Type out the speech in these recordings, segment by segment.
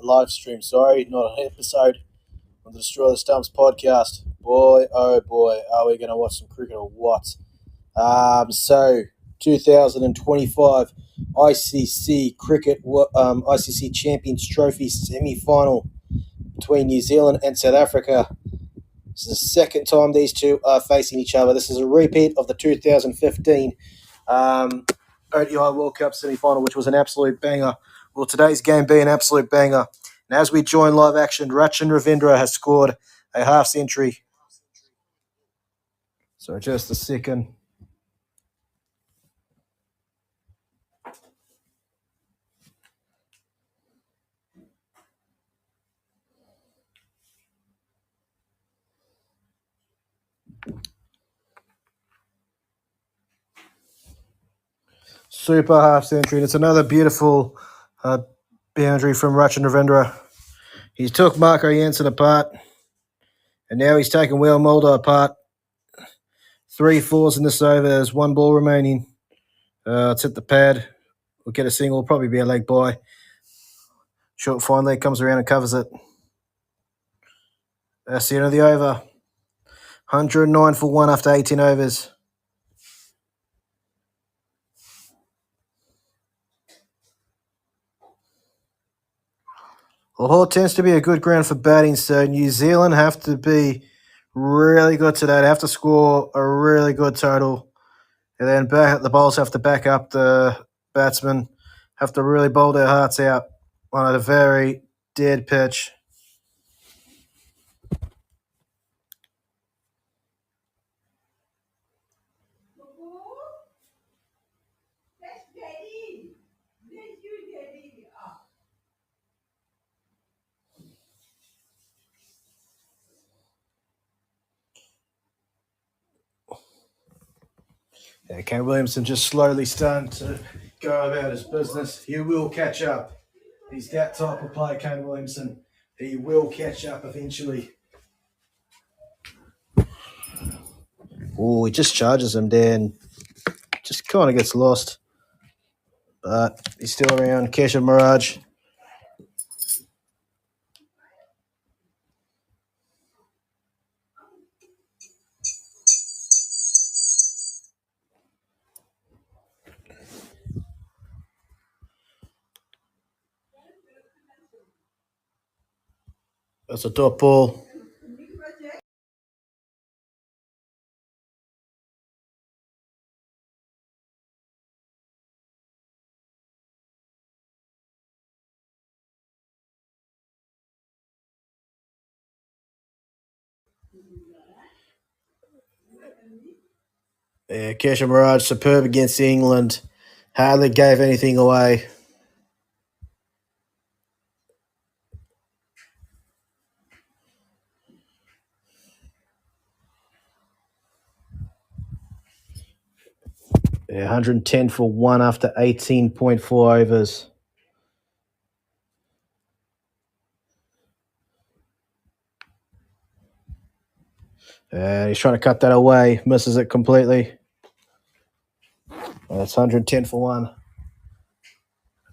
live stream. Sorry, not an episode on the Destroy the Stumps podcast. Boy, oh boy, are we going to watch some cricket or what? 2025 ICC cricket, ICC Champions Trophy semi-final between New Zealand and South Africa. This is the second time these two are facing each other. This is a repeat of the 2015 ODI World Cup semi-final, which was an absolute banger. Will today's game be an absolute banger? And as we join live action, Rachin Ravindra has scored a half century. So just a second. Super half century. And it's another beautiful boundary from Rachin Ravindra. He took Marco Jansen apart, and now he's taken Will Mulder apart. 3 fours in this over. There's 1 ball remaining. It's hit the pad. We'll get a single. Probably be a leg by. Short fine leg comes around and covers it. That's the end of the over. 109 for 1 after 18 overs. Lahore tends to be a good ground for batting, so New Zealand have to be really good today. They have to score a really good total. And then the bowlers have to back up the batsmen, have to really bowl their hearts out on a very dead pitch. Yeah, Kane Williamson just slowly starting to go about his business. He will catch up. He's that type of player, Kane Williamson. He will catch up eventually. Oh, he just charges him down. Just kind of gets lost. But he's still around. Keshav Miraj. That's a top ball. Yeah, Keshav Miraj, superb against England. Hardly gave anything away. Yeah, 110 for 1 after 18.4 overs. He's trying to cut that away. Misses it completely. That's 110 for 1. At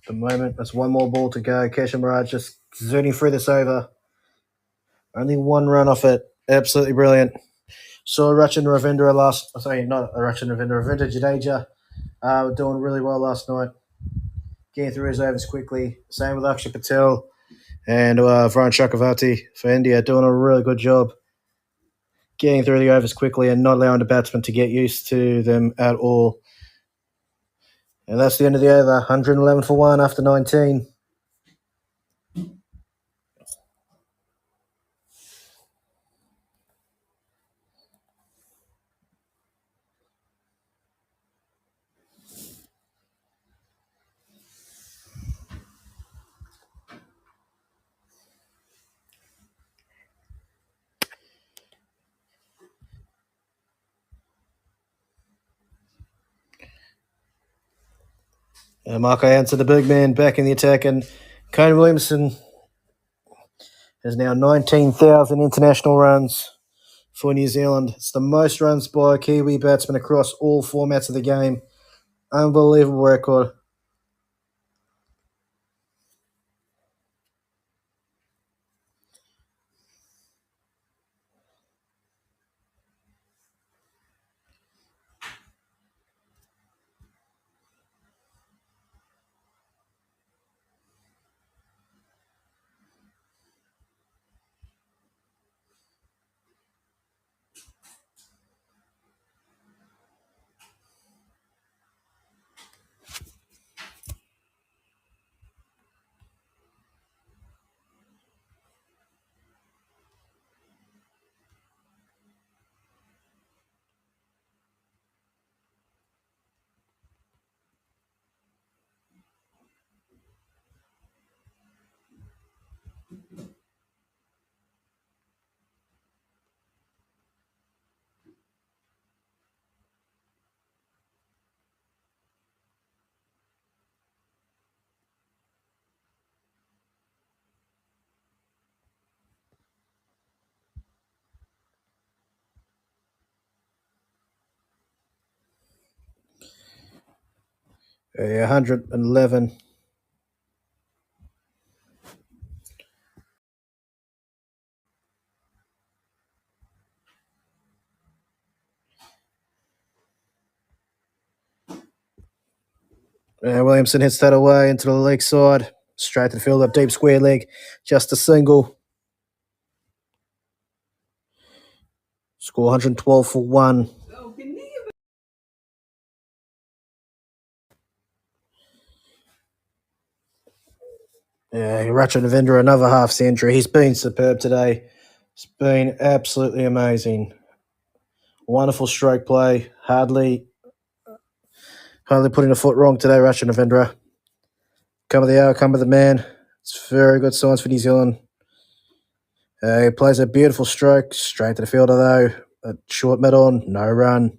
the moment, there's 1 more ball to go. Keshav Miraj just zooming through this over. Only 1 run off it. Absolutely brilliant. Saw Rachin Ravindra Ravindra Jadeja doing really well last night. Getting through his overs quickly. Same with Akshay Patel and Varun Chakravarti for India, doing a really good job getting through the overs quickly and not allowing the batsmen to get used to them at all. And that's the end of the over. 111 for 1 after 19. Marco Jansen, the big man, back in the attack, and Kane Williamson has now 19,000 international runs for New Zealand. It's the most runs by a Kiwi batsman across all formats of the game. Unbelievable record. 111. Williamson hits that away into the leg side. Straight to the field, up deep square leg. Just a single. Score 112 for 1. Yeah, Ratchet Navendra, another half century. He's been superb today. It's been absolutely amazing. Wonderful stroke play. Hardly putting a foot wrong today, Ratchet Navendra. Come of the hour, come of the man. It's very good signs for New Zealand. He plays a beautiful stroke. Straight to the fielder, though. A short mid on, no run.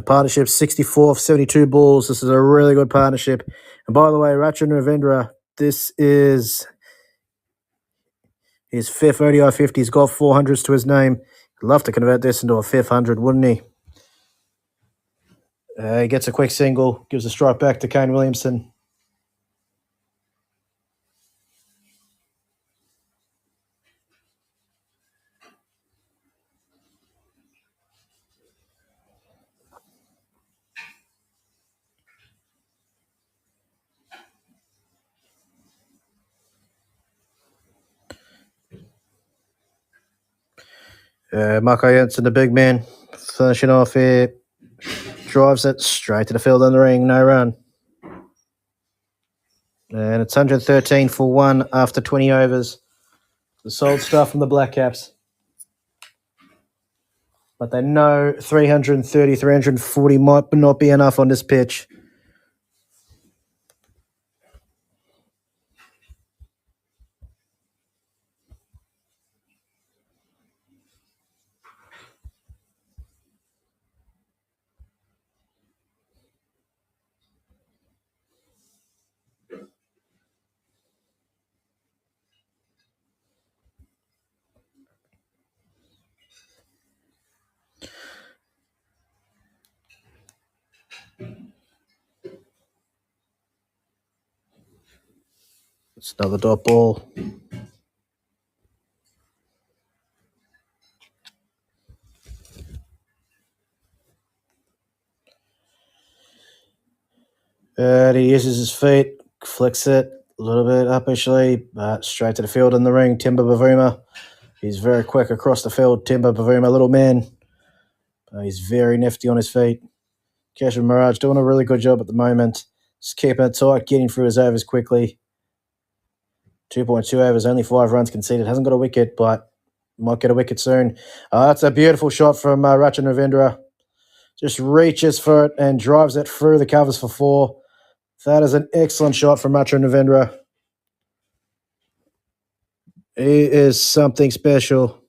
Partnership 64 of 72 balls. This is a really good partnership. And by the way, Ratchet Navendra, this is his fifth ODI 50. He's got 400s to his name. He'd love to convert this into a fifth 100, wouldn't he? He gets a quick single, gives a strike back to Kane Williamson. Marco Jensen, the big man, finishing off here. Drives it straight to the field in the ring, no run. And it's 113 for 1 after 20 overs. The solid stuff from the Black Caps. But they know 330, 340 might not be enough on this pitch. It's another dot ball. And he uses his feet, flicks it a little bit uppishly, but straight to the field in the ring. Timber Bavuma. He's very quick across the field. Timber Bavuma, little man. He's very nifty on his feet. Keshav Mirage doing a really good job at the moment. Just keeping it tight, getting through his overs quickly. 2.2 overs, only 5 runs conceded. Hasn't got a wicket, but might get a wicket soon. That's a beautiful shot from Ratchet Navendra. Just reaches for it and drives it through the covers for 4. That is an excellent shot from Ratchet Navendra. He is something special.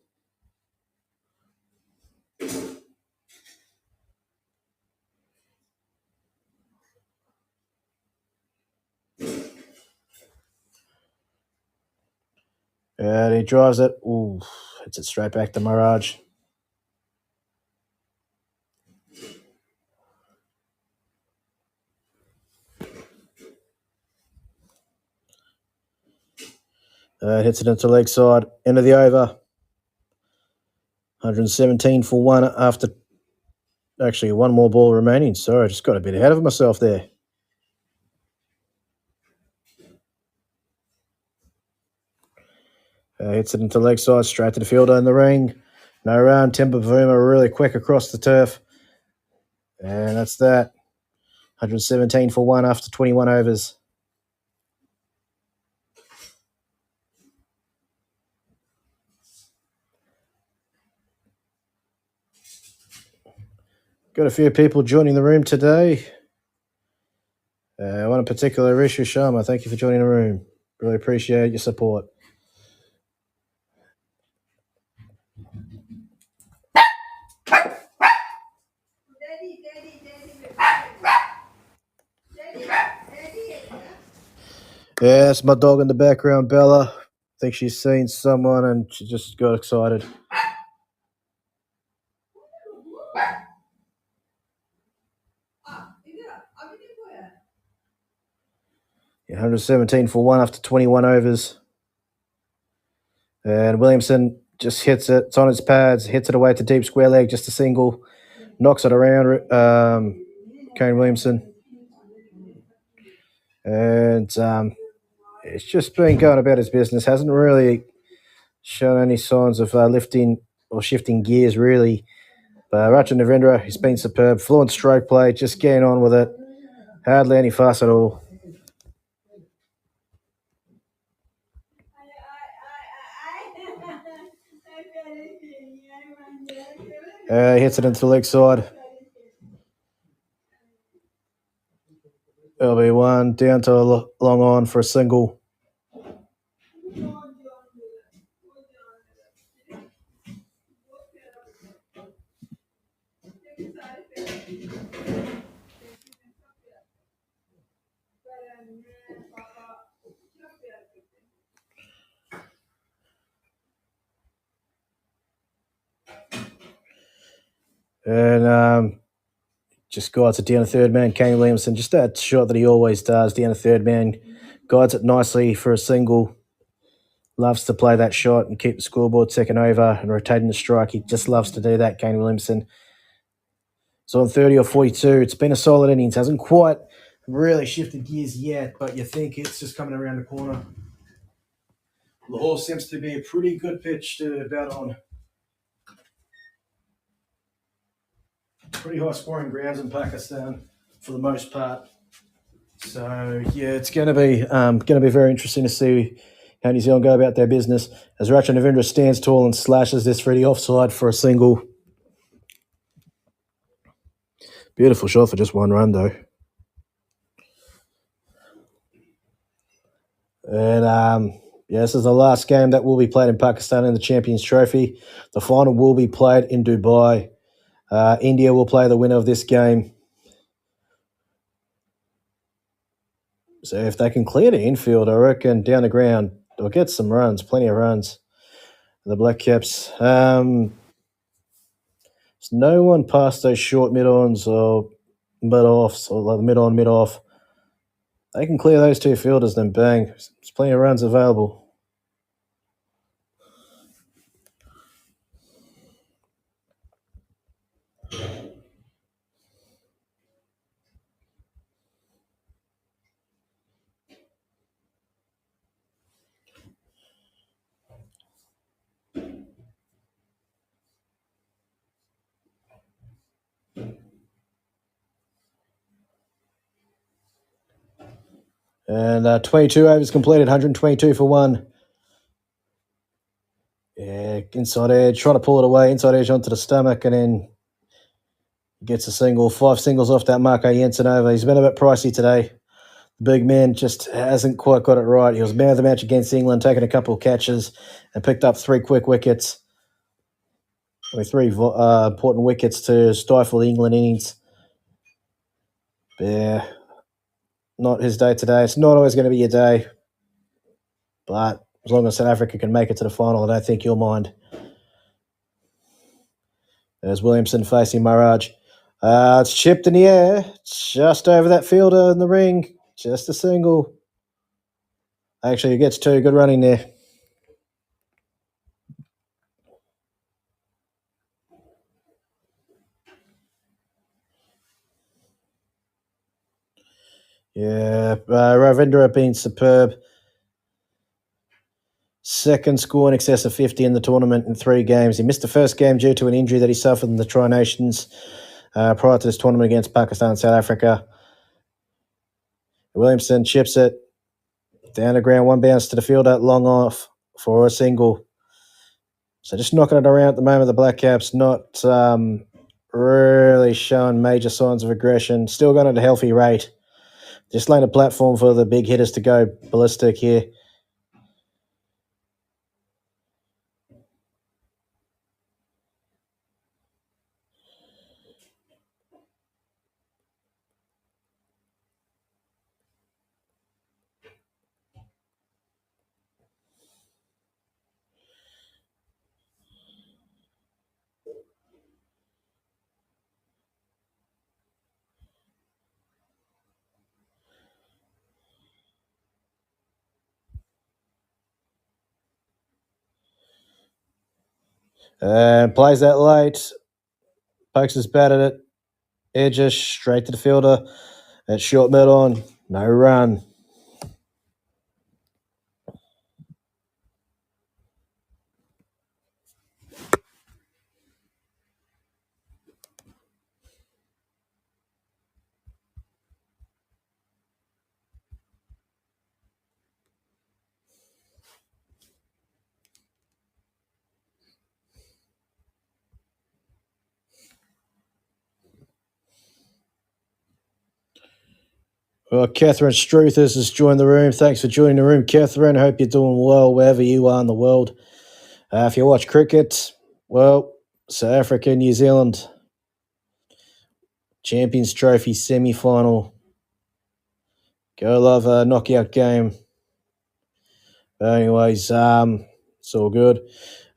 And he drives it. Ooh, hits it straight back to Mirage. Hits it into leg side. End of the over. 117 for 1 after actually one more ball remaining. Sorry, I just got a bit ahead of myself there. Hits it into leg side, straight to the fielder in the ring. No run. Timber Bavuma really quick across the turf. And that's that. 117 for 1 after 21 overs. Got a few people joining the room today. One in particular, Rishu Sharma. Thank you for joining the room. Really appreciate your support. Yeah, that's my dog in the background, Bella. I think she's seen someone and she just got excited. Yeah, 117 for one after 21 overs. And Williamson just hits it. It's on its pads, hits it away to deep square leg, just a single. Knocks it around Kane Williamson. And it's just been going about his business. Hasn't really shown any signs of lifting or shifting gears, really. But Raja Narendra, he's been superb. Fluent stroke play, just getting on with it. Hardly any fuss at all. He hits it into the leg side. There'll be one down to long on for a single. And just guides it down a third man. Kane Williamson, just that shot that he always does, down a third man. Guides it nicely for a single. Loves to play that shot and keep the scoreboard second over and rotating the strike. He just loves to do that, Kane Williamson. So on 30 or 42, it's been a solid innings. Hasn't quite really shifted gears yet, but you think it's just coming around the corner. Lahore seems to be a pretty good pitch to bat on. Pretty high scoring grounds in Pakistan for the most part. So yeah, it's going to be very interesting to see how New Zealand go about their business as Racha Navindra stands tall and slashes this for the offside for a single. Beautiful shot for just one run though. And this is the last game that will be played in Pakistan in the Champions Trophy. The final will be played in Dubai. India will play the winner of this game. So if they can clear the infield, I reckon down the ground, they'll get some runs, plenty of runs. The Black Caps. There's no one past those short mid-ons or mid-offs, or like mid-on, mid-off. They can clear those two fielders, then bang. There's plenty of runs available. And 22 overs completed, 122 for one. Yeah, inside edge, trying to pull it away, inside edge onto the stomach, and then gets a single. 5 singles off that Marco Jensen over. He's been a bit pricey today. The big man just hasn't quite got it right. He was man of the match against England, taking a couple of catches and picked up 3 quick wickets. 3 important wickets to stifle the England innings. Yeah, not his day today. It's not always going to be your day. But as long as South Africa can make it to the final, I don't think you'll mind. There's Williamson facing Maharaj. It's chipped in the air, just over that fielder in the ring. Just a single. Actually, he gets 2. Good running there. Yeah, Ravindra been superb. Second score in excess of 50 in the tournament in 3 games. He missed the first game due to an injury that he suffered in the Tri-Nations prior to this tournament against Pakistan and South Africa. Williamson chips it down the ground, 1 bounce to the fielder, long off for a single. So just knocking it around at the moment. The Black Caps not really showing major signs of aggression. Still going at a healthy rate. Just laying a platform for the big hitters to go ballistic here. And plays that late. Pokes his bat at it. Edges straight to the fielder. At short mid on. No run. Well, Catherine Struthers has joined the room. Thanks for joining the room, Catherine. Hope you're doing well wherever you are in the world. If you watch cricket, well, South Africa, New Zealand, Champions Trophy semi-final. Go love a knockout game. But anyways, it's all good.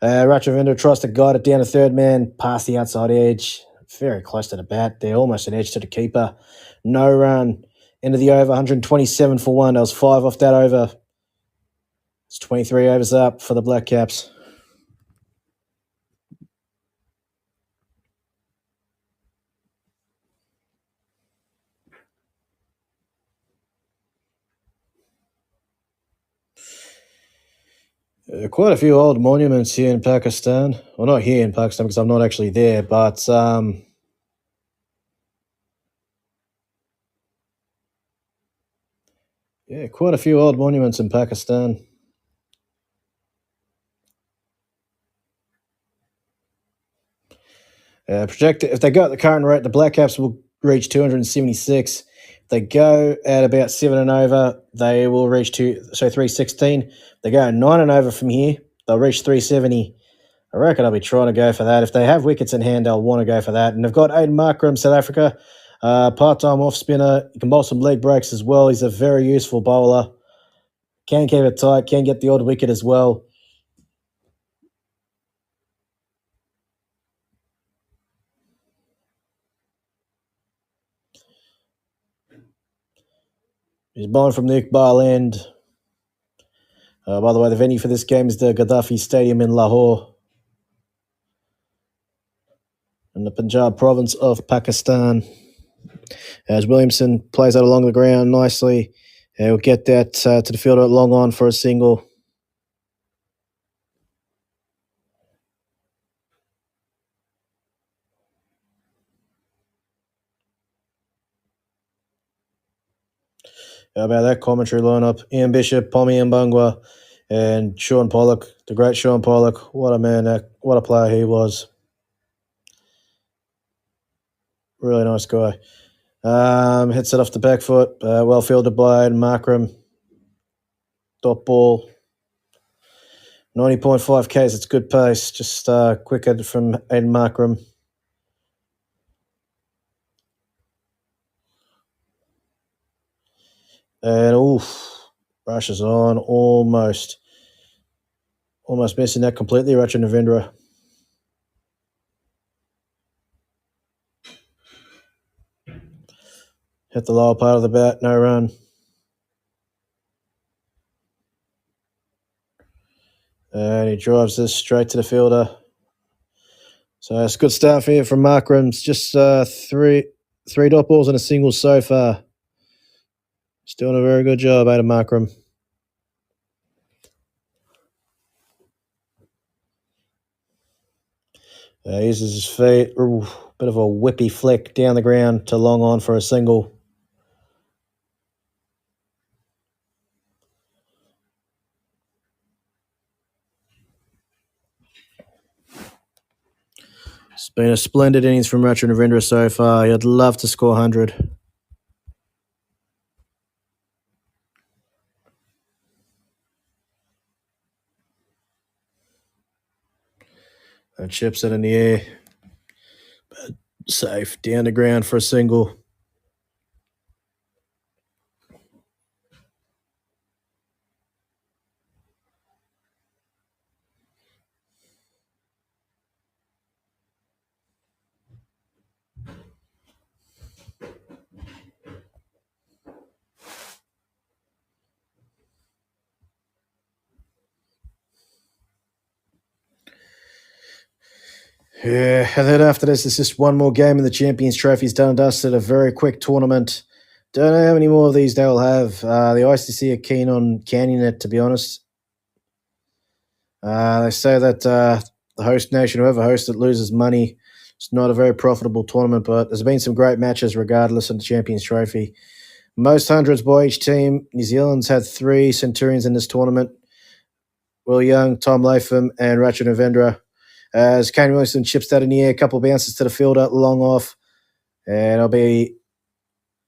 Ratchavendra tries to guide it down to third man, past the outside edge. Very close to the bat. They're almost an edge to the keeper. No run. End of the over, 127 for one. That was 5 off that over. It's 23 overs up for the Black Caps. Quite a few old monuments here in Pakistan. Well, not here in Pakistan because I'm not actually there, but yeah, quite a few old monuments in Pakistan. Projected, if they go at the current rate, the Black Caps will reach 276. If they go at about 7 and over, they will reach 316. If they go at 9 and over from here, they'll reach 370. I reckon I'll be trying to go for that. If they have wickets in hand, they'll want to go for that. And they've got Aiden Markram, South Africa, part-time off-spinner. He can bowl some leg breaks as well. He's a very useful bowler. Can keep it tight, can get the odd wicket as well. He's bowling from the Iqbal end. By the way, the venue for this game is the Gaddafi Stadium in Lahore, in the Punjab province of Pakistan. As Williamson plays that along the ground nicely, he'll get that to the fielder at long on for a single. How about that commentary lineup? Ian Bishop, Pommy Mbangwa, and Sean Pollock, the great Sean Pollock. What a man, what a player he was. Really nice guy. Hits it off the back foot. Well fielded by Markram. Dot ball. 90.5 Ks. It's good pace. Just quicker from Aiden Markram. And rushes on almost missing that completely. Ratchanavendra. Hit the lower part of the bat. No run. And he drives this straight to the fielder. So it's a good start here from Markram. It's just three dot balls and a single so far. He's doing a very good job, Aiden Markram. Uses his feet. Ooh, bit of a whippy flick down the ground to long on for a single. It's been a splendid innings from Ratchanavendra so far. I'd love to score 100. And chips it in the air. But safe. Down the ground for a single. Yeah, and then after this, there's just one more game in the Champions Trophy's done and dusted. A very quick tournament. Don't know how many more of these they'll have. The ICC are keen on canning it, to be honest. They say that the host nation, whoever hosts it, loses money. It's not a very profitable tournament, but there's been some great matches regardless of the Champions Trophy. Most hundreds by each team. New Zealand's had 3 Centurions in this tournament. Will Young, Tom Latham, and Ratchet Novendra. As Kane Williamson chips that in the air, a couple of bounces to the fielder, long off. And it'll be,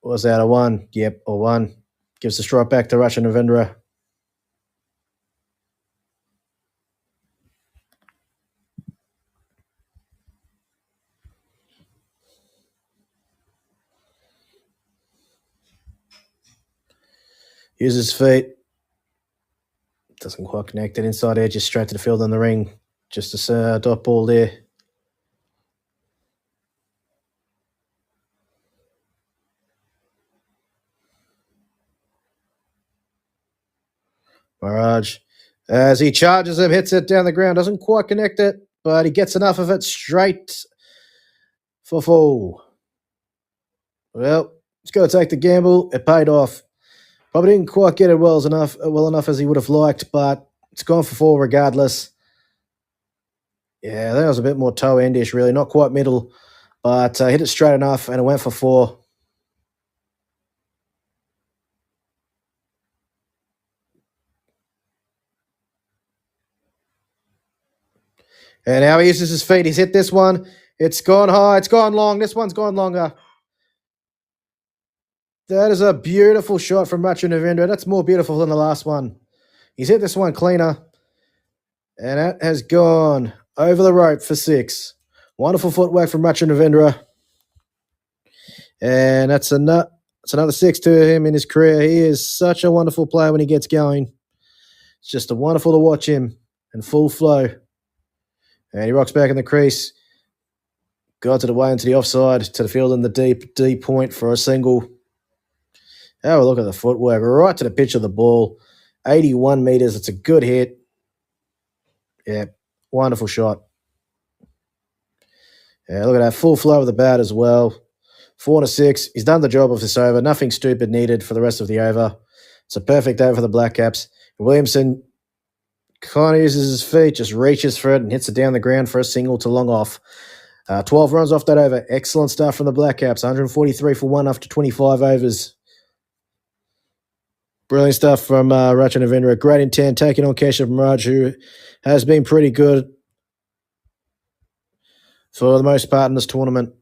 what was that, a 1? Yep, a 1. Gives the strike back to Ratchet Novendra. Uses feet. Doesn't quite connect it inside edge, just straight to the field on the ring. Just a dot ball there. Mirage, as he charges him, hits it down the ground, doesn't quite connect it, but he gets enough of it straight for full. Well, he's got to take the gamble. It paid off. Probably didn't quite get it well enough as he would have liked, but it's gone for 4 regardless. Yeah, that was a bit more toe endish, really. Not quite middle, but hit it straight enough, and it went for 4. And now he uses his feet. He's hit this one. It's gone high. It's gone long. This one's gone longer. That is a beautiful shot from Racha Navendra. That's more beautiful than the last one. He's hit this one cleaner. And that has gone over the rope for 6. Wonderful footwork from Racha Navendra. And that's another 6 to him in his career. He is such a wonderful player when he gets going. It's just wonderful to watch him in full flow. And he rocks back in the crease. Guides it away into the offside to the field in the deep point for a single. Have a look at the footwork. Right to the pitch of the ball. 81 metres. It's a good hit. Yeah, wonderful shot. Yeah, look at that. Full flow of the bat as well. 4-6. He's done the job of this over. Nothing stupid needed for the rest of the over. It's a perfect over for the Black Caps. Williamson kind of uses his feet, just reaches for it and hits it down the ground for a single to long off. 12 runs off that over. Excellent stuff from the Black Caps. 143 for 1 after 25 overs. Brilliant stuff from Racha Navendra. Great intent, taking on Keshav Miraj, who has been pretty good for the most part in this tournament.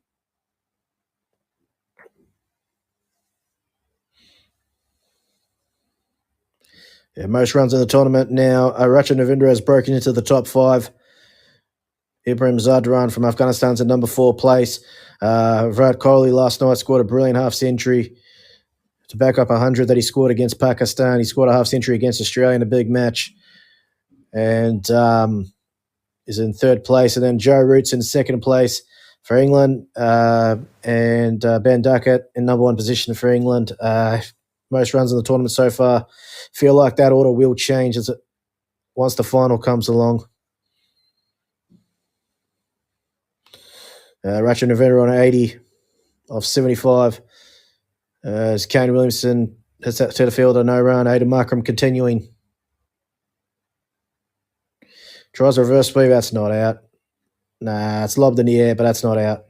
Yeah, most runs in the tournament now. Racha Navendra has broken into the top 5. Ibrahim Zadran from Afghanistan's at number 4 place. Virat Kohli last night scored a brilliant half-century to back up 100 that he scored against Pakistan. He scored a half-century against Australia in a big match and is in 3rd place. And then Joe Root's in 2nd place for England and Ben Duckett in number 1 position for England. Most runs in the tournament so far. Feel like that order will change once the final comes along. Racha Navendra on 80 off 75. As Kane Williamson hits that to the fielder, no run. Aidan Markram continuing. Tries a reverse sweep, that's not out. Nah, it's lobbed in the air, but that's not out.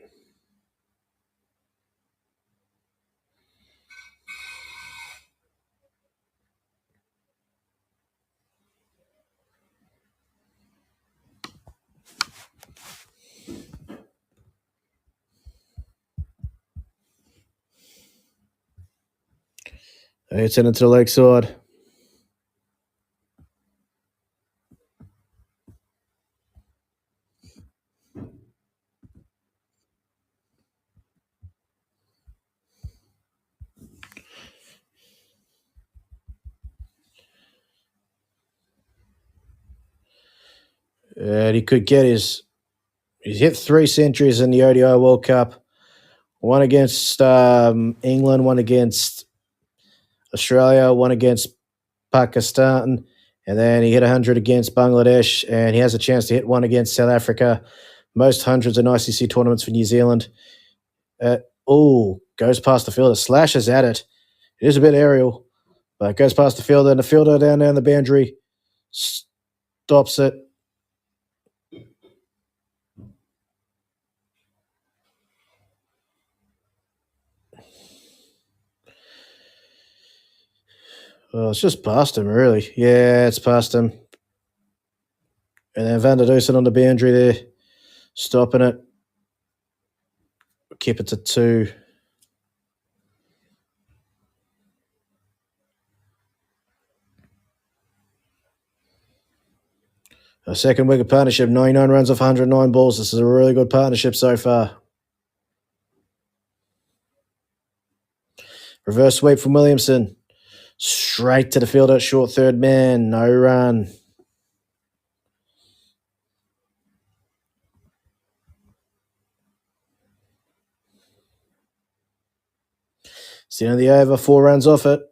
It's in into the leg side. And he could get he's hit 3 centuries in the ODI World Cup. 1 against England, 1 against Australia, 1 against Pakistan, and then he hit 100 against Bangladesh, and he has a chance to hit 1 against South Africa. Most hundreds in ICC tournaments for New Zealand. Goes past the fielder, slashes at it. It is a bit aerial, but it goes past the fielder, and the fielder down the boundary stops it. Well, it's just past him, really. Yeah, it's past him. And then Van der Dusen on the boundary there, stopping it. Keep it to 2. A second wicket partnership, 99 runs off 109 balls. This is a really good partnership so far. Reverse sweep from Williamson. Straight to the fielder, short third man, no run. It's the end of the over, 4 runs off it.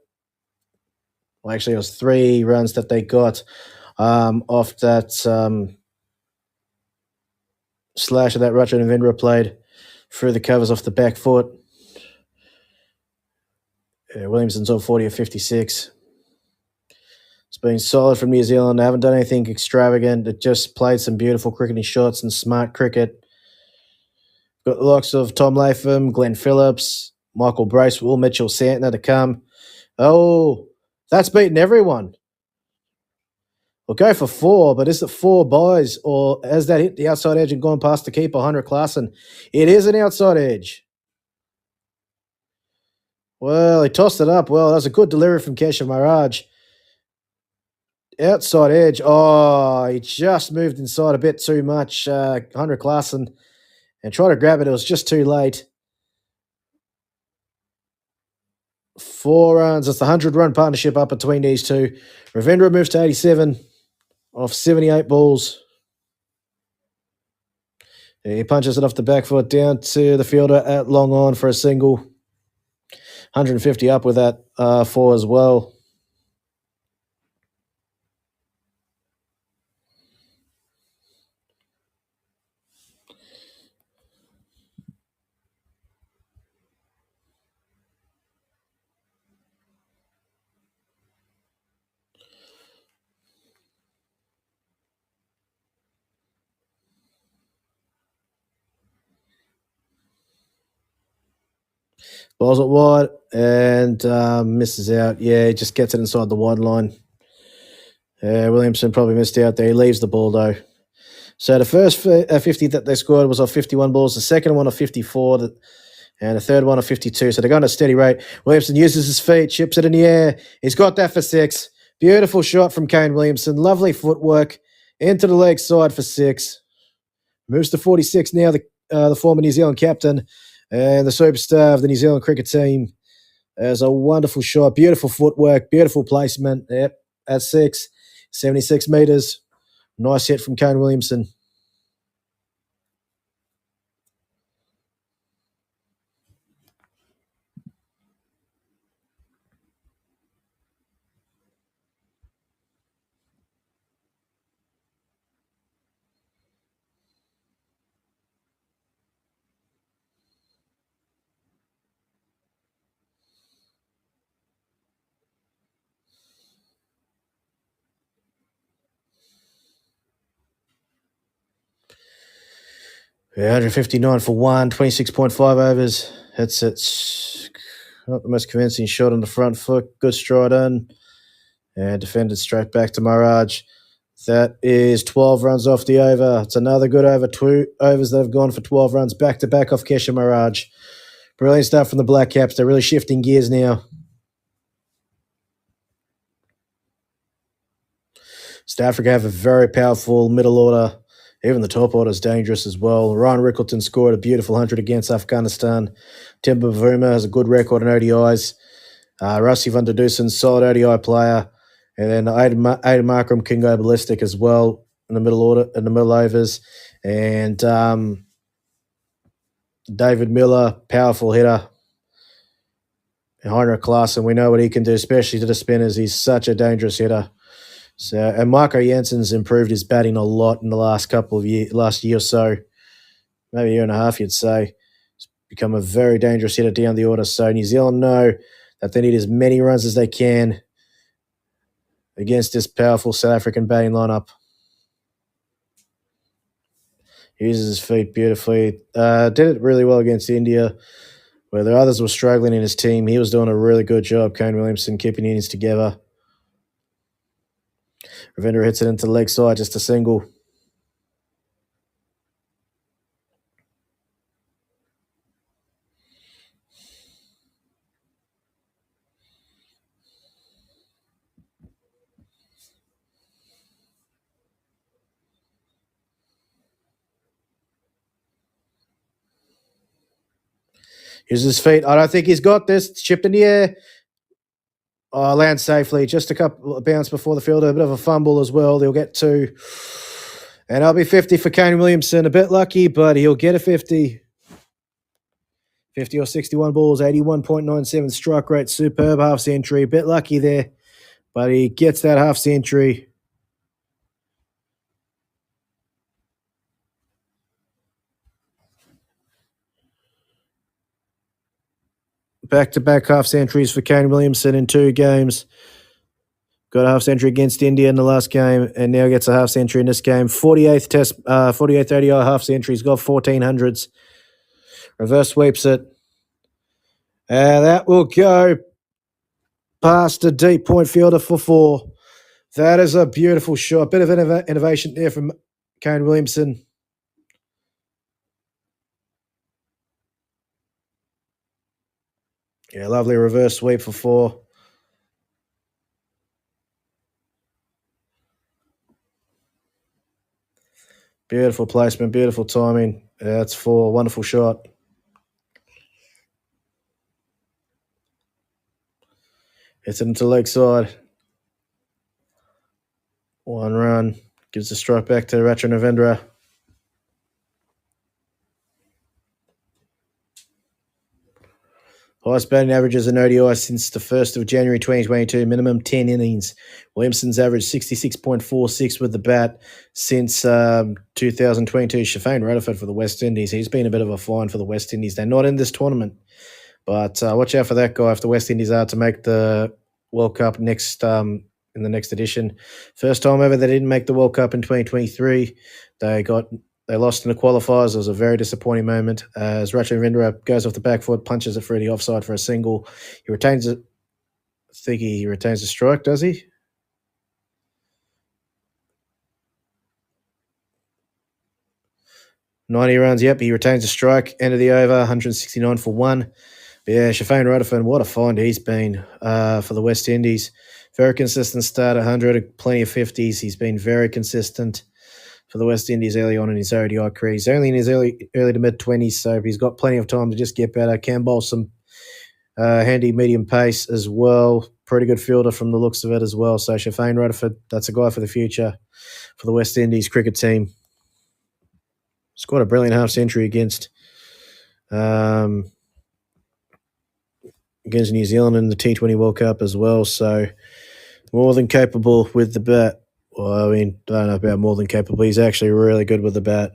Well, actually, it was 3 runs that they got off that slash that Rachin and Vendra played through the covers off the back foot. Williamson's on 40 or 56. It's been solid from New Zealand. They haven't done anything extravagant. It just played some beautiful cricketing shots and smart cricket. Got the likes of Tom Latham, Glenn Phillips, Michael Brace, Will Mitchell, Santner to come. Oh, that's beaten everyone. We'll go for 4, but is it 4 buys, or has that hit the outside edge and gone past the keeper, Heinrich Klaassen? It is an outside edge. Well, he tossed it up. Well, that was a good delivery from Keshav Maharaj. Outside edge. Oh, he just moved inside a bit too much, Heinrich Klaassen, and tried to grab it. It was just too late. 4 runs. It's the 100-run partnership up between these two. Ravindra moves to 87 off 78 balls. He punches it off the back foot down to the fielder at long on for a single. 150 up with that 4 as well. Balls it wide and misses out. Yeah, he just gets it inside the wide line. Williamson probably missed out there. He leaves the ball, though. So the first 50 that they scored was off 51 balls. The second one off 54, and the third one off 52. So they're going at a steady rate. Williamson uses his feet, chips it in the air. He's got that for 6. Beautiful shot from Kane Williamson. Lovely footwork into the leg side for 6. Moves to 46 now, the former New Zealand captain and the superstar of the New Zealand cricket team. There's a wonderful shot, beautiful footwork, beautiful placement. Yep, at 6, 76 metres. Nice hit from Kane Williamson. Yeah, 159 for 1, 26.5 overs. It's not the most convincing shot on the front foot. Good stride in. And defended straight back to Maharaj. That is 12 runs off the over. It's another good over. 2 overs that have gone for 12 runs back-to-back off Keshav Maharaj. Brilliant stuff from the Black Caps. They're really shifting gears now. South Africa have a very powerful middle order. Even the top order is dangerous as well. Ryan Rickleton scored a beautiful 100 against Afghanistan. Timber Bavuma has a good record in ODIs. Rassie van der Dusen, solid ODI player. And then Aidan Markram can go ballistic as well in the middle order, in the middle overs. And David Miller, powerful hitter. And Heinrich Klaassen, we know what he can do, especially to the spinners. He's such a dangerous hitter. So, and Marco Jansen's improved his batting a lot in the last year or so. maybe a year and a half, you'd say. He's become a very dangerous hitter down the order. So New Zealand know that they need as many runs as they can against this powerful South African batting lineup. He uses his feet beautifully. Did it really well against India, where the others were struggling in his team. He was doing a really good job, Kane Williamson, keeping innings together. Ravindra hits it into the leg side, just a single. Uses his feet. I don't think he's got this. Chipped in the air. Oh, lands safely. Just a couple of bounce before the fielder. A bit of a fumble as well. They'll get two. And I'll be 50 for Kane Williamson. A bit lucky, but he'll get a 50. 50 or 61 balls, 81.97 strike rate. Superb half century. A bit lucky there, but he gets that half century. Back-to-back half centuries for Kane Williamson in 2 games. Got a half century against India in the last game, and now gets a half century in this game. 48th ODI half century. He's got 1400s. Reverse sweeps it. That will go past a deep point fielder for 4. That is a beautiful shot. Bit of innovation there from Kane Williamson. Yeah, lovely reverse sweep for 4. Beautiful placement, beautiful timing. That's 4. Wonderful shot. Hits it into leg side. 1 run. Gives the strike back to Ravindra. Highest batting averages in ODI since the 1st of January 2022, minimum 10 innings. Williamson's averaged 66.46 with the bat since 2022. Shafane Rutherford for the West Indies. He's been a bit of a find for the West Indies. They're not in this tournament, but watch out for that guy if the West Indies are to make the World Cup next in the next edition. First time ever they didn't make the World Cup in 2023. They lost in the qualifiers. It was a very disappointing moment as Ravindra goes off the back foot, punches it through the offside for a single. He retains it. I think he retains the strike, does he? "90 runs, yep, he retains the strike. End of the over, 169 for 1. But yeah, Shafane Rutherford, what a find he's been for the West Indies. Very consistent start, 100, plenty of 50s. He's been very consistent for the West Indies early on in his ODI career. He's only in his early to mid-20s, so he's got plenty of time to just get better. Can bowl some handy medium pace as well. Pretty good fielder from the looks of it as well. So Shafane Rutherford, that's a guy for the future for the West Indies cricket team. Scored a brilliant half century against New Zealand in the T20 World Cup as well. So more than capable with the bat. Well, I mean, I don't know about more than capable. He's actually really good with the bat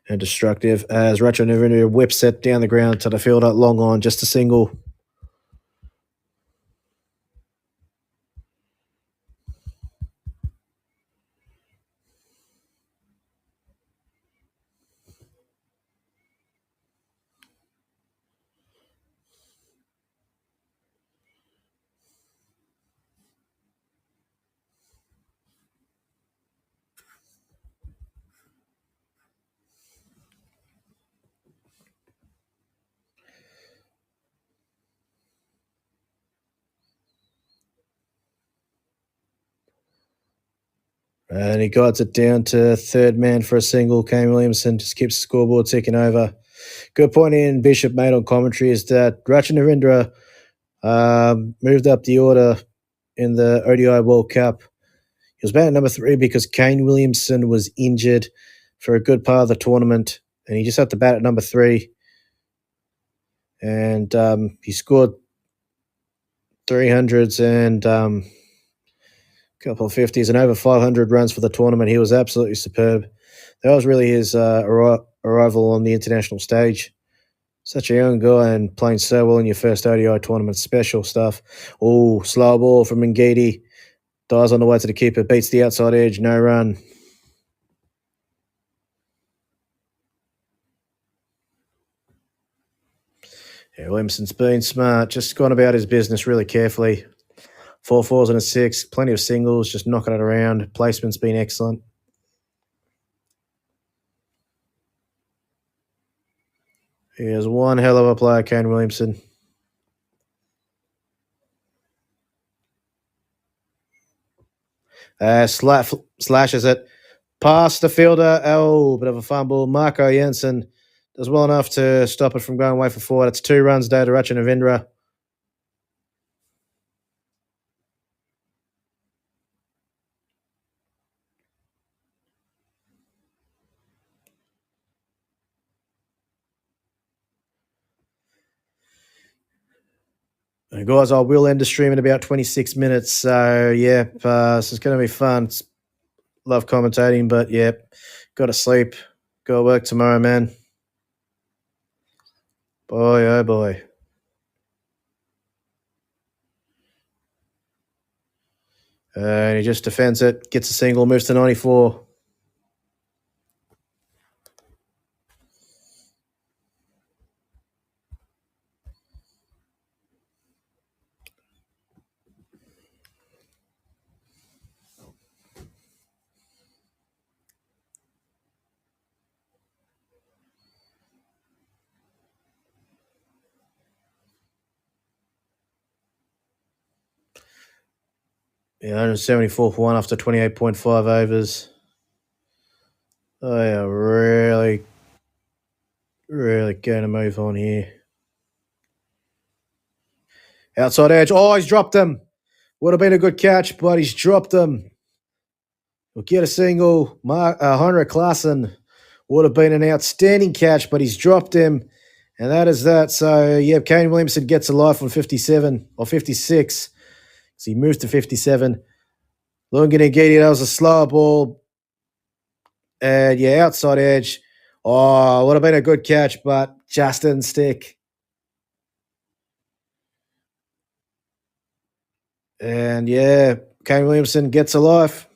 and destructive. As Ravindra whips it down the ground to the fielder, long on, just a single. And he guides it down to third man for a single. Kane Williamson just keeps the scoreboard ticking over. Good point in Bishop made on commentary is that Ravindra moved up the order in the ODI World Cup. He was batting number 3 because Kane Williamson was injured for a good part of the tournament, and he just had to bat at number 3. And he scored 300s and couple of 50s and over 500 runs for the tournament. He was absolutely superb. That was really his arrival on the international stage. Such a young guy and playing so well in your first ODI tournament. Special stuff. Oh, slow ball from Ngidi. Dives on the way to the keeper. Beats the outside edge. No run. Yeah, Williamson's been smart. Just gone about his business really carefully. 4 fours and a 6. Plenty of singles. Just knocking it around. Placement's been excellent. He is one hell of a player, Kane Williamson. Slashes it. Past the fielder. Oh, bit of a fumble. Marco Jensen does well enough to stop it from going away for 4. It's 2 runs there to Ratchanavindra. Guys, I will end the stream in about 26 minutes. So, this is going to be fun. Love commentating, but, got to sleep. Got to work tomorrow, man. Boy, oh boy. And he just defends it, gets a single, moves to 94. Yeah, 174 for 1 after 28.5 overs. Oh, yeah, really going to move on here. Outside edge. Oh, he's dropped him. Would have been a good catch, but he's dropped him. We'll get a single. Heinrich Klaassen would have been an outstanding catch, but he's dropped him. And that is that. So, Kane Williamson gets a life on 57 or 56. So he moves to 57. Lunganigidi, that was a slower ball. And, outside edge. Oh, would have been a good catch, but just didn't stick. And, Kane Williamson gets a life.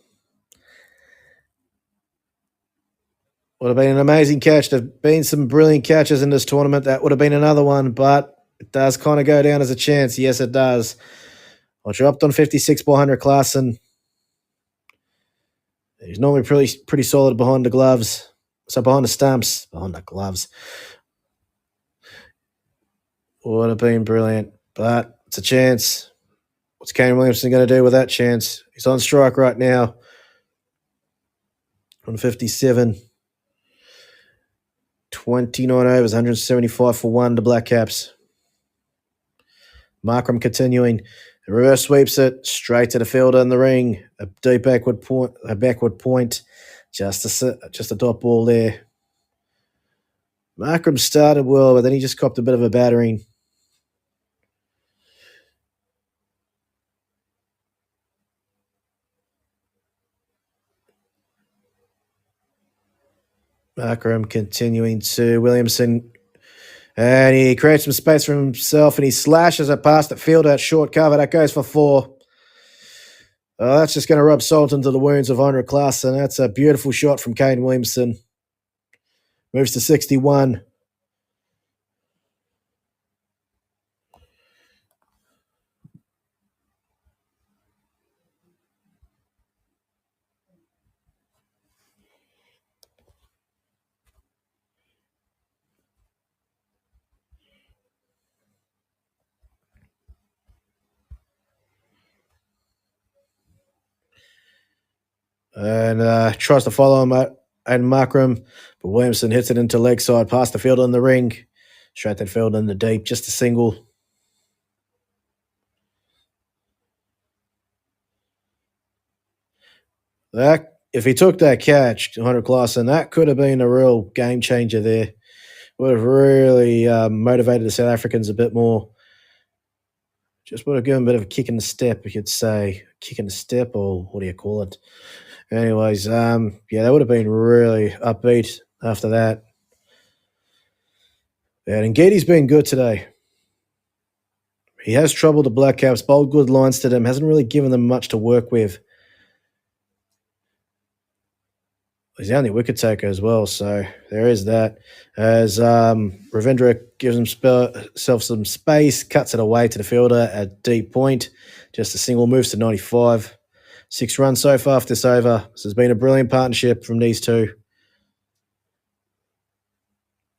Would have been an amazing catch. There have been some brilliant catches in this tournament. That would have been another one, but it does kind of go down as a chance. Yes, it does. I dropped on 56 by Heinrich Klaassen. He's normally pretty solid behind the gloves. So behind the stumps, behind the gloves. Would have been brilliant, but it's a chance. What's Kane Williamson going to do with that chance? He's on strike right now on 57. 29 overs, 175 for 1 to Black Caps. Markram continuing. Reverse sweeps it straight to the fielder in the ring. A deep backward point. Just a dot ball there. Markram started well, but then he just copped a bit of a battering. Markram continuing to Williamson. And he creates some space for himself and he slashes it past the fielder at short cover. That goes for 4. That's just going to rub salt into the wounds of Heinrich Klaassen. That's a beautiful shot from Kane Williamson. Moves to 61. And tries to follow him at Markram, but Williamson hits it into leg side past the fielder in the ring. Straight that fielder in the deep, just a single. If he took that catch, Heinrich Klaassen, that could have been a real game changer there. Would have really motivated the South Africans a bit more. Just would have given a bit of a kick in the step, you could say. Kick in the step, or what do you call it? Anyways, yeah, they would have been really upbeat after that. Yeah, and Ngidi's been good today. He has troubled the Black Caps, bowled good lines to them, hasn't really given them much to work with. He's the only wicket taker as well, so there is that. As Ravindra gives himself some space, cuts it away to the fielder at deep point. Just a single, moves to 95. 6 runs so far for this over. This has been a brilliant partnership from these two.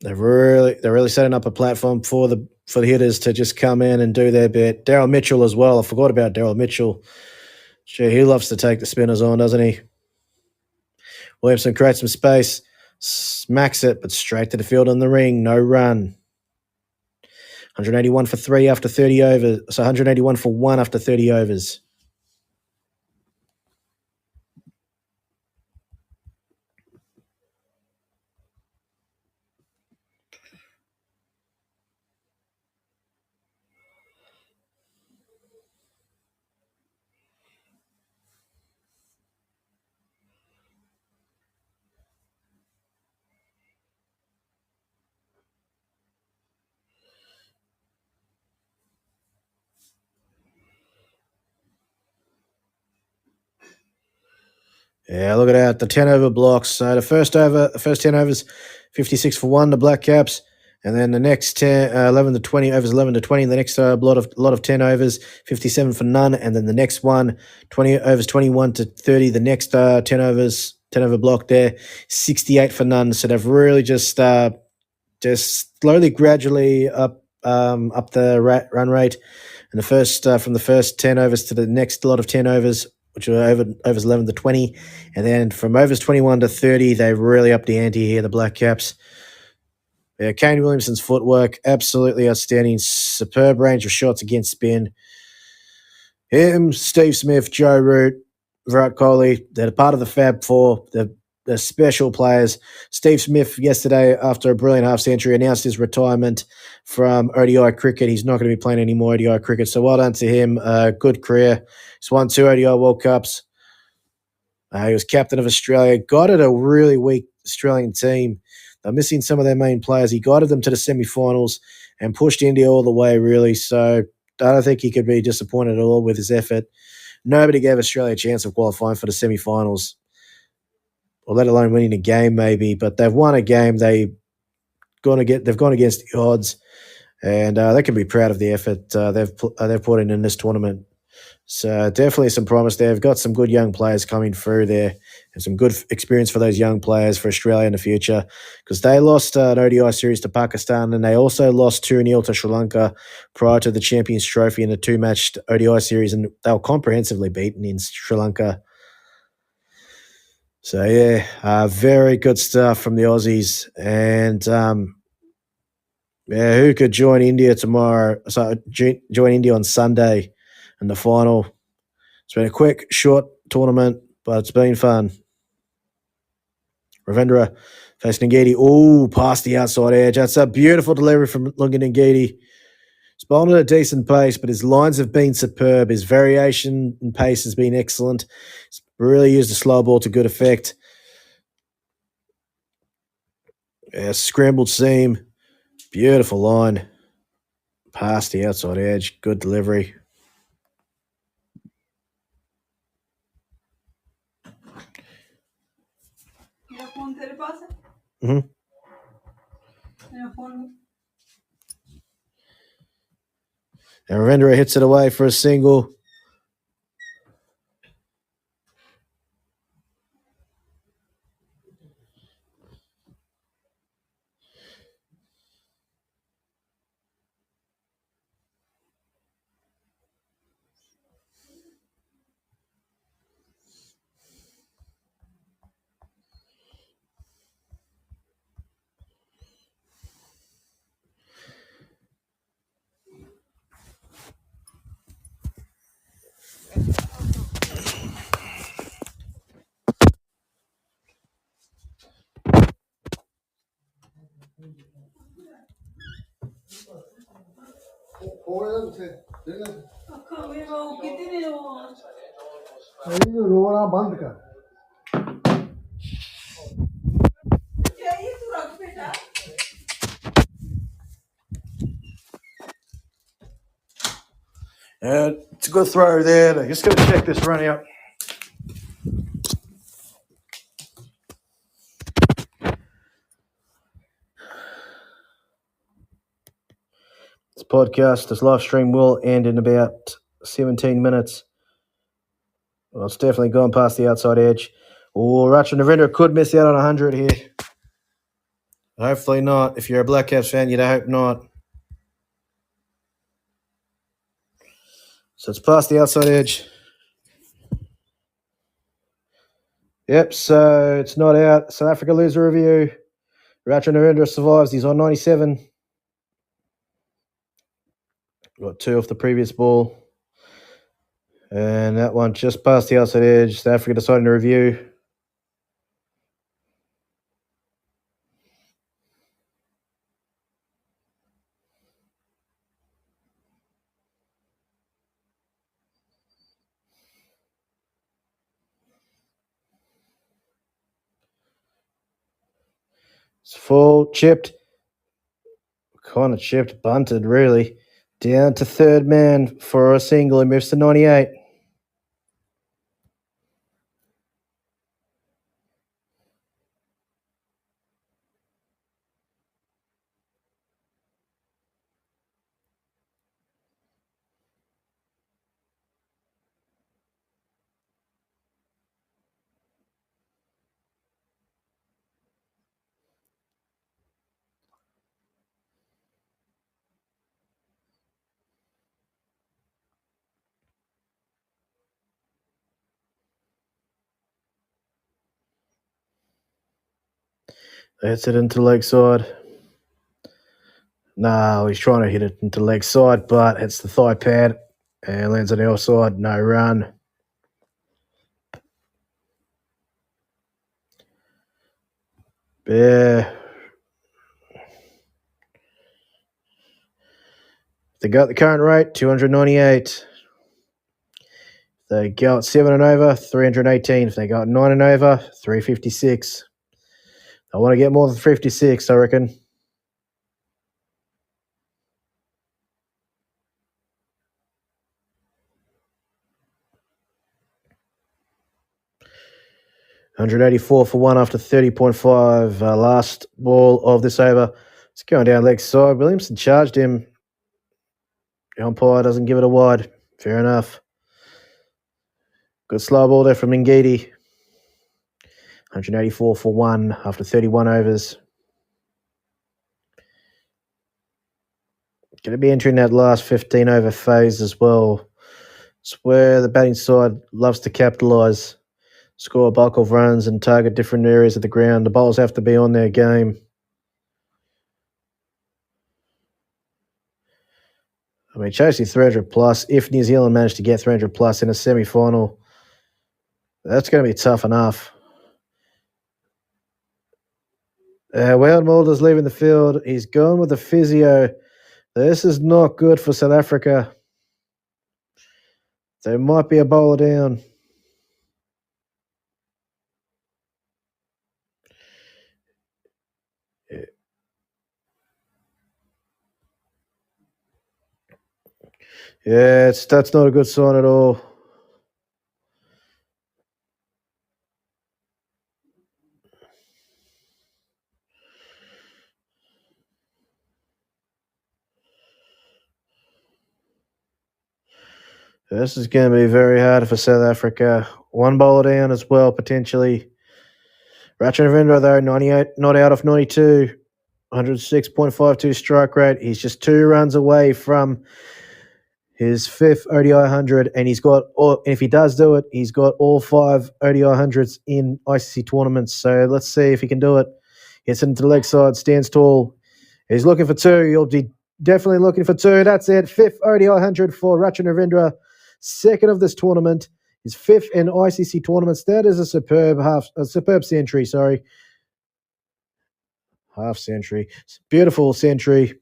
They're really setting up a platform for the hitters to just come in and do their bit. Daryl Mitchell as well. I forgot about Daryl Mitchell. Gee, he loves to take the spinners on, doesn't he? Williamson creates some space, smacks it, but straight to the field on the ring. No run. 181 for 3 after 30 overs. So 181 for 1 after 30 overs. Yeah, look at that. The 10 over blocks. So the first 10 overs, 56 for 1, the Black Caps. And then the next 10, 11 to 20 overs, 11 to 20. The next lot of 10 overs, 57 for none. And then the next one, 20 overs, 21 to 30. The next 10 overs, 10 over block there, 68 for none. So they've really just slowly, gradually up the run rate. And the first from the first 10 overs to the next lot of 10 overs, which are overs 11 to 20. And then from overs 21 to 30, they really upped the ante here, the Black Caps. Yeah, Kane Williamson's footwork, absolutely outstanding. Superb range of shots against spin. Him, Steve Smith, Joe Root, Virat Kohli, they're part of the Fab Four. They're special players. Steve Smith yesterday, after a brilliant half-century, announced his retirement from ODI cricket. He's not going to be playing any more ODI cricket, so well done to him. Good career. He's won 2 ODI World Cups. He was captain of Australia. Guided a really weak Australian team. They're missing some of their main players. He guided them to the semi-finals and pushed India all the way, really. So I don't think he could be disappointed at all with his effort. Nobody gave Australia a chance of qualifying for the semi-finals, or let alone winning a game maybe. But they've won a game. They've gone against the odds, and they can be proud of the effort they've put in this tournament. So definitely some promise there. They've got some good young players coming through there, and some good experience for those young players for Australia in the future, because they lost an ODI series to Pakistan, and they also lost 2-0 to Sri Lanka prior to the Champions Trophy in a 2-match ODI series, and they were comprehensively beaten in Sri Lanka. So, yeah, very good stuff from the Aussies. And, who could join India tomorrow? So, join India on Sunday in the final. It's been a quick, short tournament, but it's been fun. Ravindra facing Ngidi. Oh, past the outside edge. That's a beautiful delivery from Lungan Ngidi. He's bowled at a decent pace, but his lines have been superb. His variation in pace has been excellent. He's really used the slow ball to good effect. Yeah, scrambled seam. Beautiful line. Past the outside edge. Good delivery. Mm-hmm. And Ravindra hits it away for a single. रोना बंद कर It's a good throw there. Just going to check this run out. This podcast, this live stream will end in about 17 minutes. Well, it's definitely gone past the outside edge. Oh, Rachin Narendra could miss out on 100 here. Hopefully not. If you're a Black Caps fan, you'd hope not. So it's past the outside edge. Yep, so it's not out. South Africa lose a review. Rachin Narendra survives. He's on 97. Got 2 off the previous ball. And that one just past the outside edge. South Africa deciding to review. It's full, chipped. Kind of chipped, bunted, really. Down to third man for a single. He moves to 98. Hits it into leg side. No, he's trying to hit it into leg side, but hits the thigh pad and lands on the outside. No run. Yeah. They got the current rate, 298. They go at 7 and over, 318. If they go at 9 and over, 356. I want to get more than 56, I reckon. $184 for 1 after 30.5. Last ball of this over. It's going down leg side. Williamson charged him. The umpire doesn't give it a wide. Fair enough. Good slow ball there from Ngidi. 184 for 1 after 31 overs. Going to be entering that last 15 over phase as well. It's where the batting side loves to capitalise, score a bulk of runs and target different areas of the ground. The bowlers have to be on their game. I mean, chasing 300 plus, if New Zealand managed to get 300 plus in a semi-final, that's going to be tough enough. Wayne Mulder's leaving the field. He's gone with the physio. This is not good for South Africa. There might be a bowler down. Yeah, that's not a good sign at all. This is going to be very hard for South Africa. One bowler down as well, potentially. Ratchanavendra, though, 98, not out of 92. 106.52 strike rate. He's just 2 runs away from his 5th ODI 100, and he's got all, if he does do it, he's got all 5 ODI 100s in ICC tournaments. So let's see if he can do it. Hits into the leg side, stands tall. He's looking for 2. He'll be definitely looking for 2. That's it. 5th ODI 100 for Ratchanavendra. 2nd of this tournament. His 5th in ICC tournaments. That is a superb century. Sorry, half century. Beautiful century.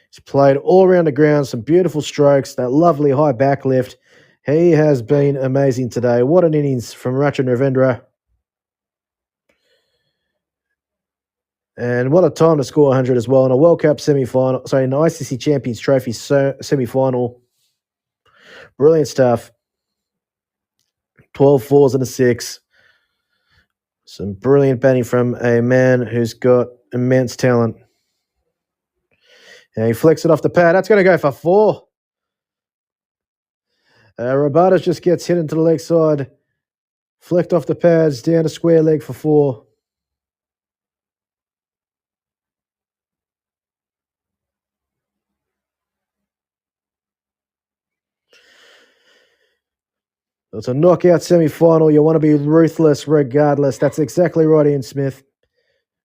He's played all around the ground. Some beautiful strokes. That lovely high back lift. He has been amazing today. What an innings from Ratchanavendra. And what a time to score 100 as well in a World Cup semi-final. Sorry, an ICC Champions Trophy semi-final. Brilliant stuff. 12 fours and a 6. Some brilliant batting from a man who's got immense talent. And he flicks it off the pad. That's going to go for 4. Roberts just gets hit into the leg side. Flicked off the pads, down to square leg for 4. It's a knockout semi-final. You want to be ruthless regardless. That's exactly right, Ian Smith.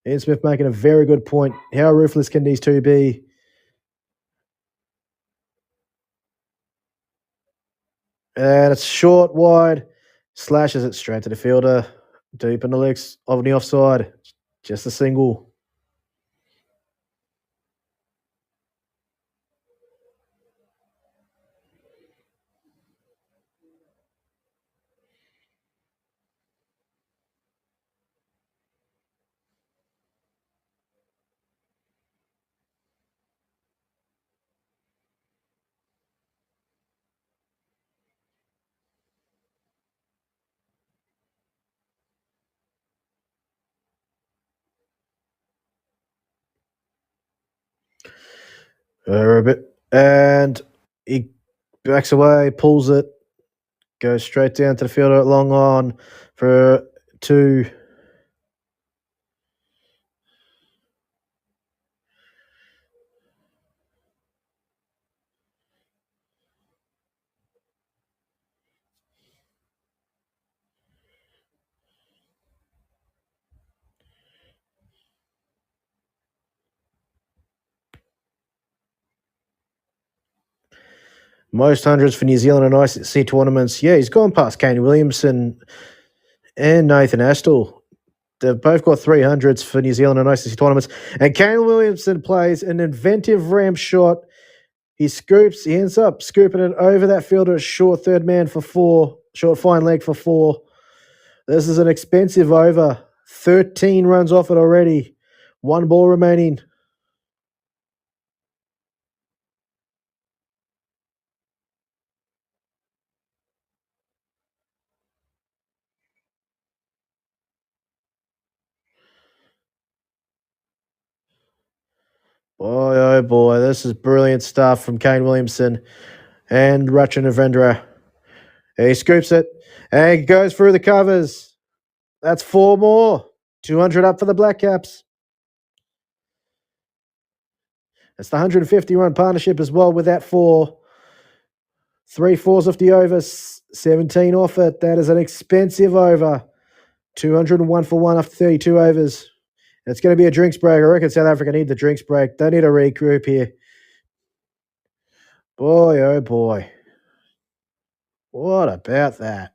Ian Smith making a very good point. How ruthless can these two be? And it's short, wide. Slashes it straight to the fielder. Deep in the legs of the offside. Just a single. And he backs away, pulls it, goes straight down to the fielder at long on for 2. Most hundreds for New Zealand in ICC tournaments. Yeah, he's gone past Kane Williamson and Nathan Astle. They've both got 300s for New Zealand in ICC tournaments. And Kane Williamson plays an inventive ramp shot. He ends up scooping it over that fielder at short third man for 4. Short fine leg for 4. This is an expensive over. 13 runs off it already. 1 ball remaining. Boy, oh boy, this is brilliant stuff from Kane Williamson and Ratchanavendra. He scoops it and goes through the covers. That's 4 more. 200 up for the Black Caps. It's the 150-run partnership as well with that 4. 3 fours off the over, 17 off it. That is an expensive over. 201 for 1 after 32 overs. It's going to be a drinks break. I reckon South Africa need the drinks break. They need a regroup here. Boy, oh boy. What about that?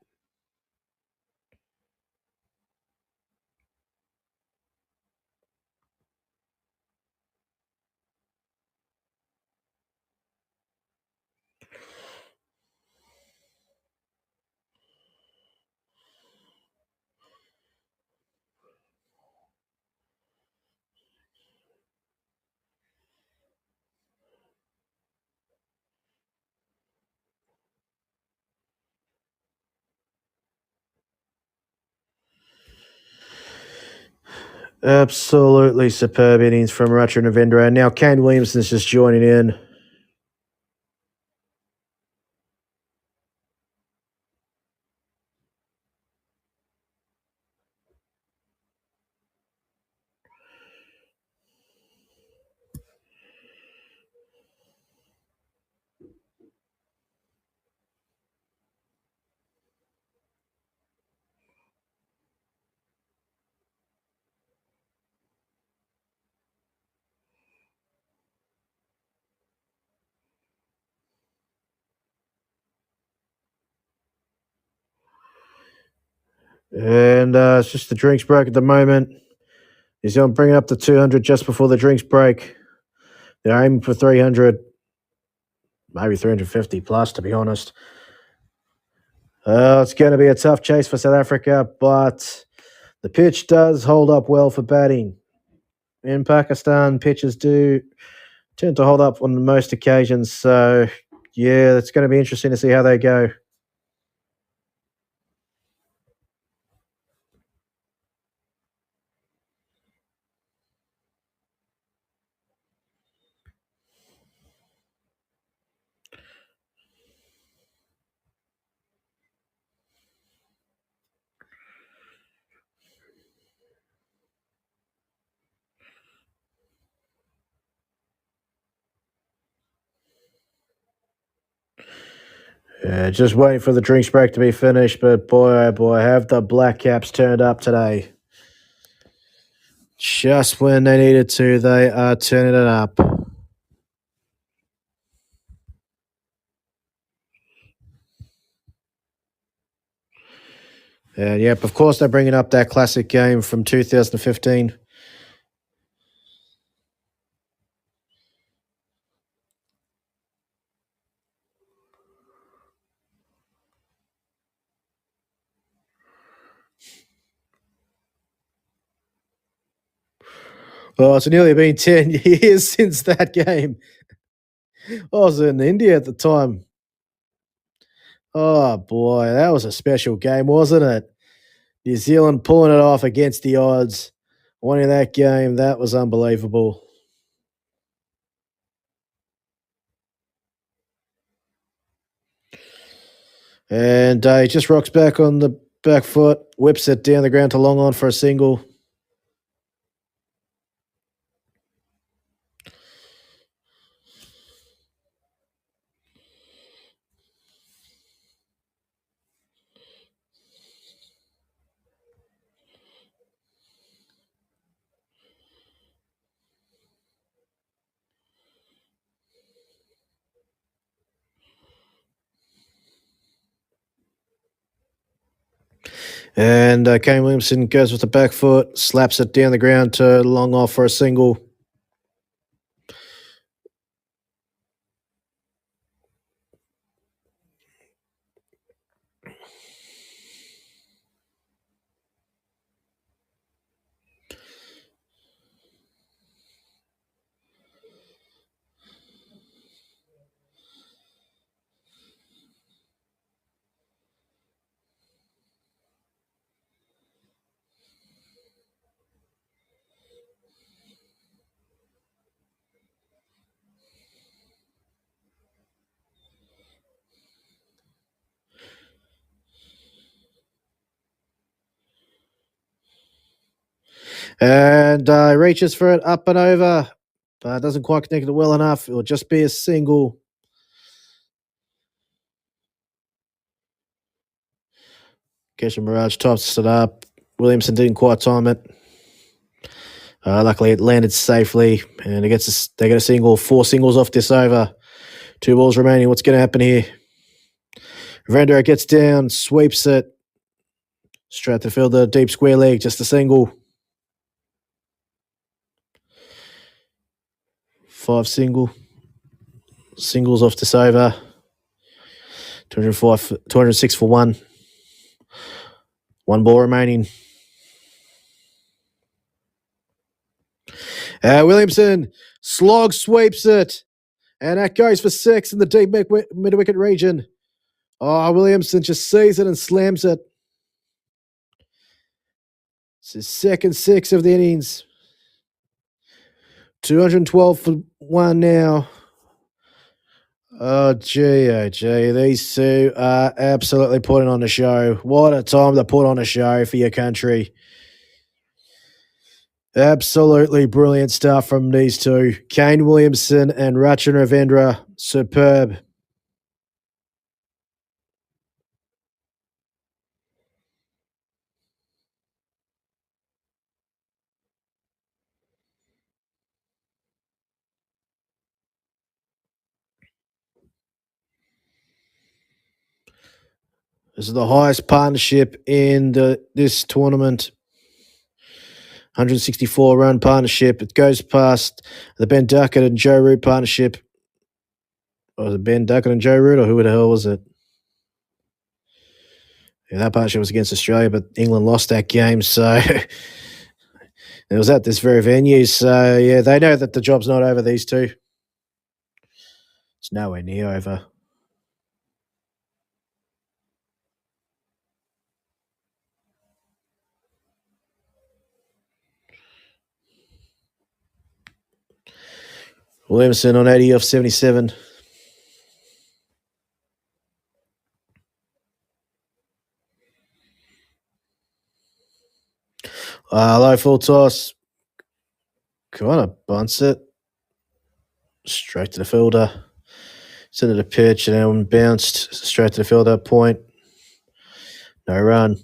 Absolutely superb innings from Ratchanavendra. And now Kane Williamson's just joining in. And it's just the drinks break at the moment. New Zealand bringing up to 200 just before the drinks break. They're aiming for 300, maybe 350 plus, to be honest. It's going to be a tough chase for South Africa, but the pitch does hold up well for batting. In Pakistan, pitches do tend to hold up on most occasions, so Yeah, it's going to be interesting to see how they go. Just waiting for the drinks break to be finished, but boy, oh boy, have the Black Caps turned up today. Just when they needed to, they are turning it up. And yep, of course they're bringing up that classic game from 2015. Oh, it's nearly been 10 years since that game. I was in India at the time. Oh, boy, that was a special game, wasn't it? New Zealand pulling it off against the odds. Winning that game, that was unbelievable. And he just rocks back on the back foot, whips it down the ground to long on for a single. And Kane Williamson goes with the back foot, slaps it down the ground to long off for a single. And reaches for it up and over, but doesn't quite connect it well enough. It'll just be a single. Kesha Mirage tops it up. Williamson didn't quite time it. Luckily, it landed safely, and they get a single. 4 singles off this over. 2 balls remaining. What's going to happen here? Vendera gets down, sweeps it. Straight to fielder, deep square leg, just a single. 5 singles off this over. 206 for 1. 1 ball remaining. Williamson slog sweeps it, and that goes for 6 in the deep mid-wicket region. Oh, Williamson just sees it and slams it. It's his second 6 of the innings. 212 for 1 now. Oh, gee. These two are absolutely putting on a show. What a time to put on a show for your country. Absolutely brilliant stuff from these two. Kane Williamson and Rachin Ravindra. Superb. This is the highest partnership in this tournament. 164-run partnership. It goes past the Ben Duckett and Joe Root partnership. Was it Ben Duckett and Joe Root, or who the hell was it? Yeah, that partnership was against Australia, but England lost that game, so it was at this very venue. So, yeah, they know that the job's not over, these two. It's nowhere near over. Williamson on 80 off 77. Low full toss. Kind of bunts it. Straight to the fielder. Sent it a pitch and then bounced straight to the fielder. Point. No run.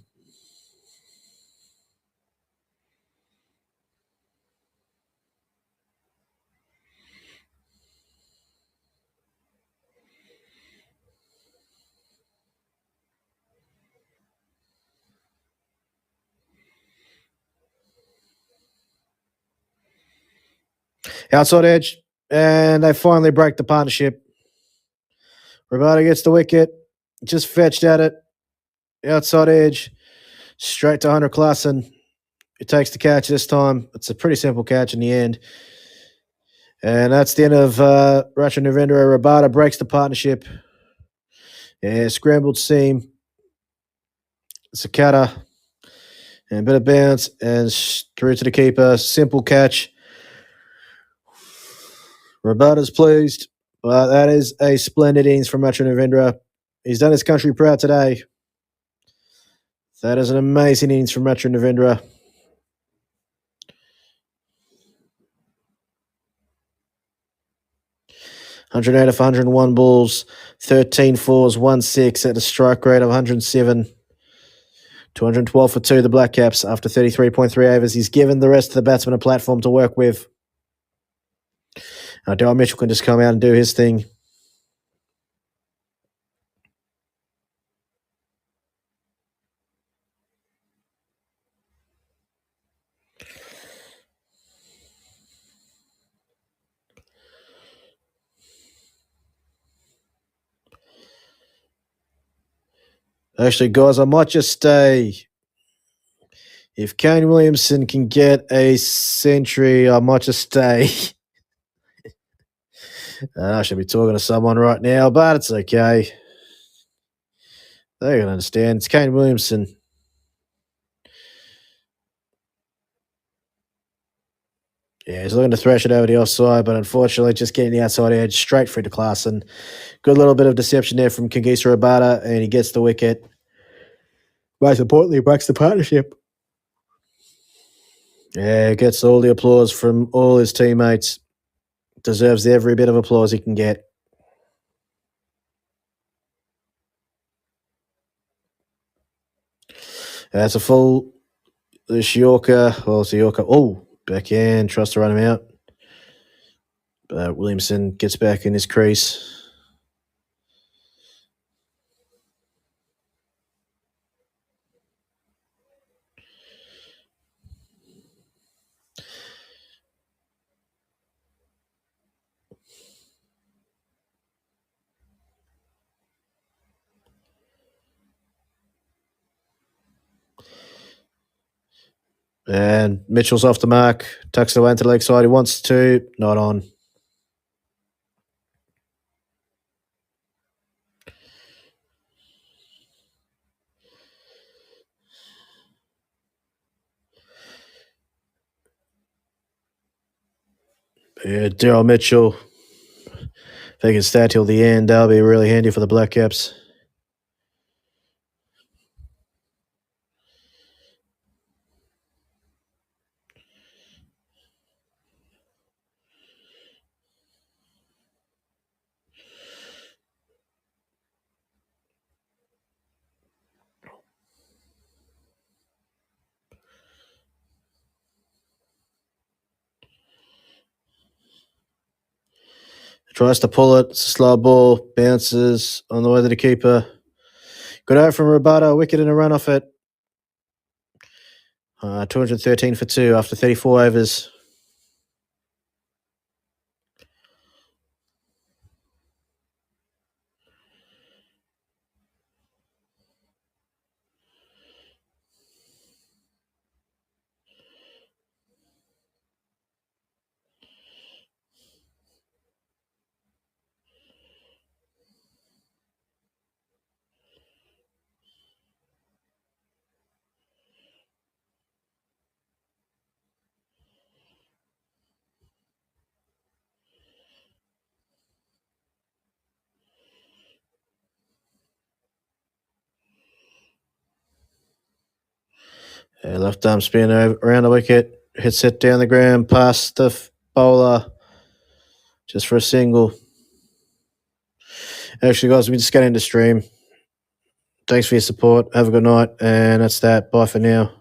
Outside edge. And they finally break the partnership. Roberto gets the wicket. Just fetched at it. Outside edge. Straight to Hunter Klassen. It takes the catch this time. It's a pretty simple catch in the end. And that's the end of Racha Navendra. Rabada breaks the partnership. Yeah, scrambled seam. It's a cutter. And a bit of bounce and through to the keeper. Simple catch. Rabada's pleased. But that is a splendid innings from Racha Navendra. He's done his country proud today. That is an amazing innings from Racha Navendra. (108 off 101 balls, 13 fours, 1 6 at a strike rate of 107. 212 for 2, the Black Caps after 33.3 overs. He's given the rest of the batsmen a platform to work with. Daryl Mitchell can just come out and do his thing. Actually, guys, I might just stay. If Kane Williamson can get a century, I might just stay. I should be talking to someone right now, but it's okay. They're going to understand. It's Kane Williamson. Yeah, he's looking to thrash it over the offside, but unfortunately just getting the outside edge straight through to Klassen. Good little bit of deception there from Kangisa Rabada, and he gets the wicket. Most importantly, he breaks the partnership. Yeah, gets all the applause from all his teammates. Deserves every bit of applause he can get. That's a full. This Yorker. Well, it's a Yorker. Oh, backhand. Tries to run him out. But Williamson gets back in his crease. And Mitchell's off the mark. Tucks it away into the leg side. He wants to. Not on. Yeah, Daryl Mitchell. If they can stay till the end, that'll be really handy for the Black Caps. Tries to pull it. It's a slow ball. Bounces on the way to the keeper. Good out from Rabada. Wicket and a run off it. 213 for 2 after 34 overs. Yeah, left arm spin around the wicket. Hits it down the ground past the bowler. Just for a single. Actually, guys, we just got into stream. Thanks for your support. Have a good night. And that's that. Bye for now.